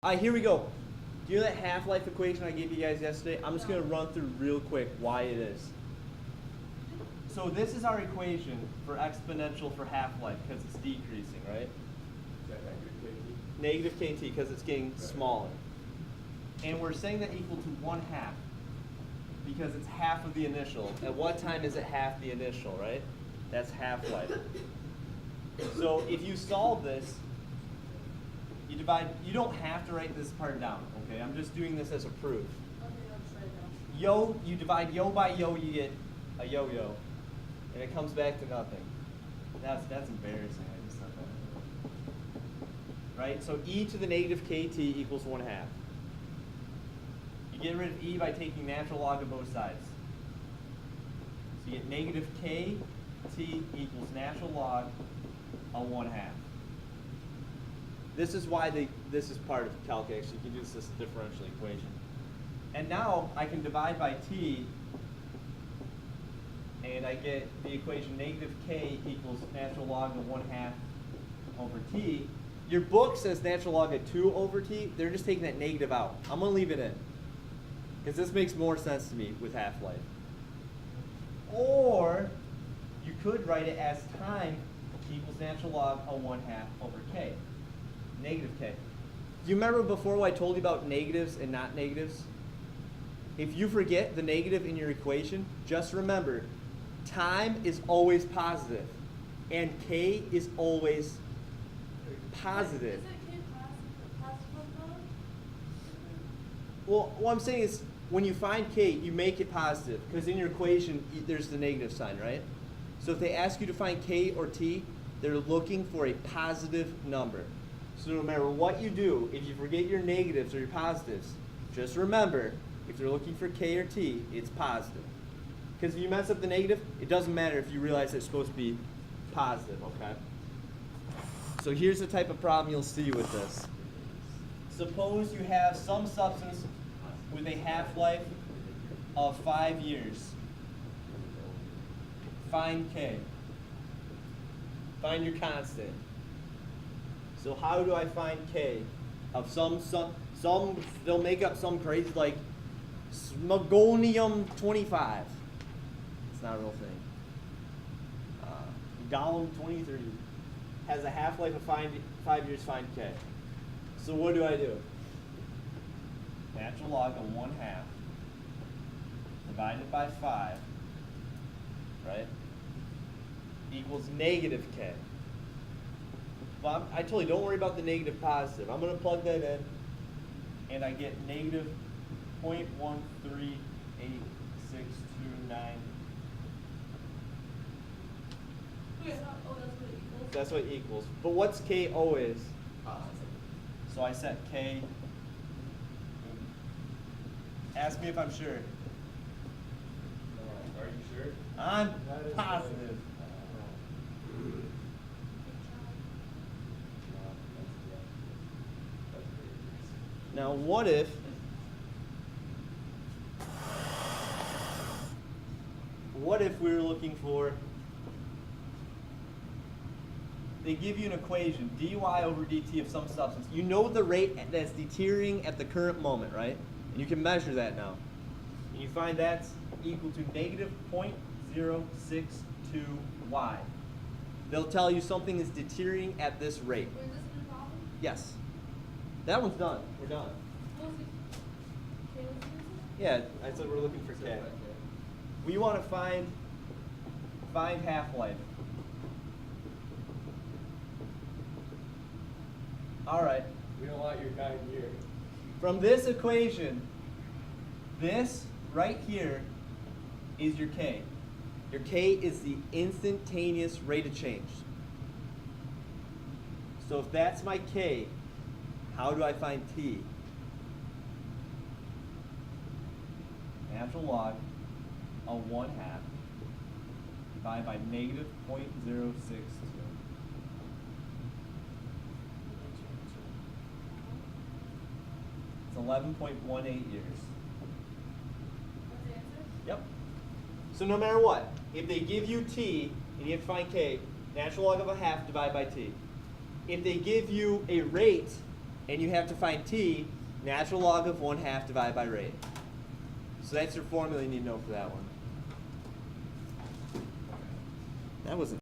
All right, here we go. Do you know that half-life equation I gave you guys yesterday? I'm just going to run through real quick why it is. So this is our equation for exponential for half-life because it's decreasing, right? Negative kT because it's getting smaller. And we're saying that equal to 1/2 because it's half of the initial. At what time is it half the initial, right? That's half-life. So if you solve this, you divide, you don't have to write this part down, okay? I'm just doing this as a proof. Okay, I'll just write it down. Yo, you divide yo by yo, you get a yo-yo. And it comes back to nothing. That's embarrassing, I just said that. Right, so e to the negative kt equals 1/2. You get rid of e by taking natural log of both sides. So you get negative kt equals natural log of 1/2. This is why this is part of calc, actually. You can use this as a differential equation. And now I can divide by t, and I get the equation negative k equals natural log of 1/2 over t. Your book says natural log of 2 over t. They're just taking that negative out. I'm going to leave it in, because this makes more sense to me with half-life. Or you could write it as time equals natural log of 1/2 over k. Negative k. Do you remember before I told you about negatives and not negatives? If you forget the negative in your equation, just remember, time is always positive, and k is always positive. Is it K positive mode? Well, what I'm saying is, when you find k, you make it positive, because in your equation, there's the negative sign, right? So if they ask you to find k or t, they're looking for a positive number. So no matter what you do, if you forget your negatives or your positives, just remember, if they're looking for k or t, it's positive. Because if you mess up the negative, it doesn't matter if you realize it's supposed to be positive, okay? So here's the type of problem you'll see with this. Suppose you have some substance with a half-life of 5 years. Find k. Find your constant. So how do I find k of some they'll make up some crazy like smagonium 25. It's not a real thing. Gallium 23 has a half-life of 5 years. Find k. So what do? Natural log of 1/2 divided by 5, right? Equals negative k. Well, I told you, don't worry about the negative positive. I'm going to plug that in, and I get negative 0.138629. Wait, oh, that's what it equals? That's what it equals. But what's k always? Positive. So I set k. Ask me if I'm sure. Are you sure? I'm positive. Now, what if we were looking for, they give you an equation, dy over dt of some substance. You know the rate that's deteriorating at the current moment, right? And you can measure that now. And you find that's equal to negative 0.062y. They'll tell you something is deteriorating at this rate. Wait, is this a new problem? Yes. That one's done. We're done. What was it? K was the answer? Yeah, I said we're looking for k. We want to find half-life. All right. We don't want your kind here. From this equation, this right here is your k. Your k is the instantaneous rate of change. So if that's my k, how do I find t? Natural log of 1/2 divided by negative 0.062. It's 11.18 years. What's the answer? Yep. So no matter what, if they give you t and you have to find k, natural log of 1/2 divided by t. If they give you a rate And you have to find t, natural log of 1/2 divided by rate. So that's your formula you need to know for that one. That wasn't